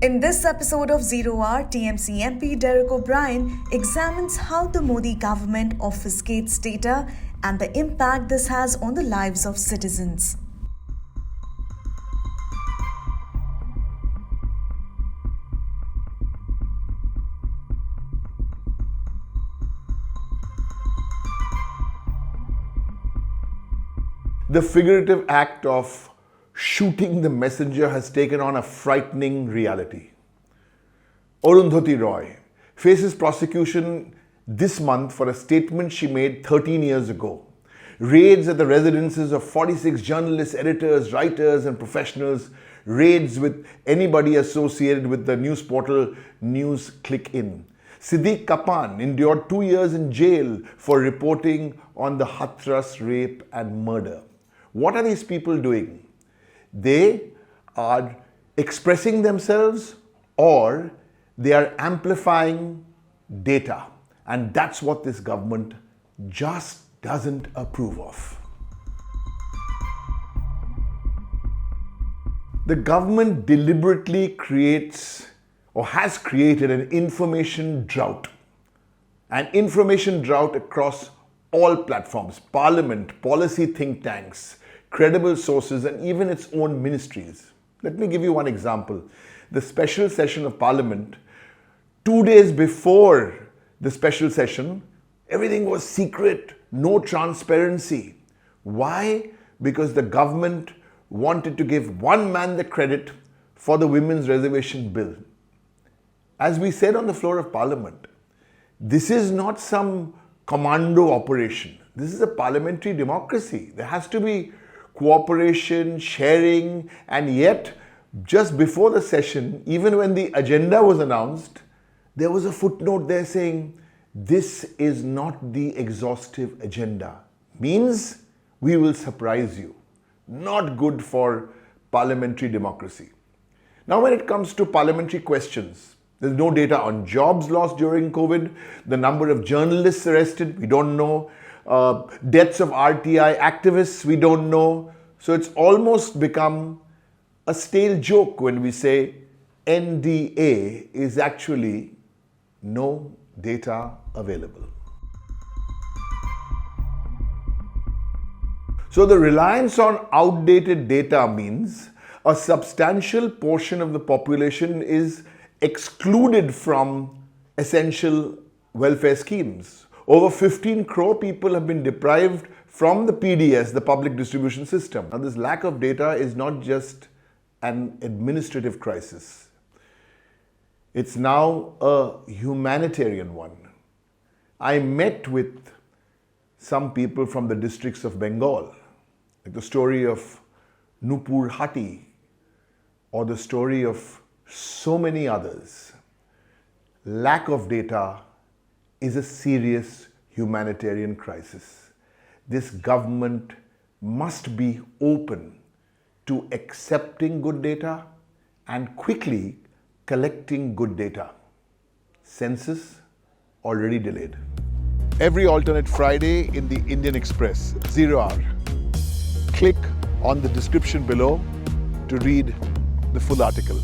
In this episode of Zero Hour, TMC MP Derek O'Brien examines how the Modi government obfuscates data and the impact this has on the lives of citizens. The figurative act of shooting the messenger has taken on a frightening reality. Arundhati Roy faces prosecution this month for a statement she made 13 years ago. Raids at the residences of 46 journalists, editors, writers and professionals. Raids with anybody associated with the news portal News Click In. Siddique Kapan endured 2 years in jail for reporting on the Hathras rape and murder. What are these people doing? They are expressing themselves or they are amplifying data. And that's what this government just doesn't approve of. The government deliberately creates or has created an information drought. An information drought across all platforms, parliament, policy think tanks, credible sources and even its own ministries. Let me give you one example. The special session of parliament, 2 days before the special session, everything was secret, no transparency. Why? Because the government wanted to give one man the credit for the women's reservation bill. As we said on the floor of parliament, this is not some commando operation. This is a parliamentary democracy. There has to be cooperation, sharing, and yet just before the session, even when the agenda was announced, there was a footnote there saying, this is not the exhaustive agenda. Means we will surprise you. Not good for parliamentary democracy. Now when it comes to parliamentary questions, there's no data on jobs lost during COVID, the number of journalists arrested, we don't know. Deaths of RTI activists, we don't know. So it's almost become a stale joke when we say NDA is actually no data available. So the reliance on outdated data means a substantial portion of the population is excluded from essential welfare schemes. Over 15 crore people have been deprived from the PDS, the public distribution system. Now, this lack of data is not just an administrative crisis. It's now a humanitarian one. I met with some people from the districts of Bengal, like the story of Nupur Hati or the story of so many others. Lack of data is a serious humanitarian crisis. This government must be open to accepting good data and quickly collecting good data. Census already delayed. Every alternate Friday in the Indian Express, 0 Hour. Click on the description below to read the full article.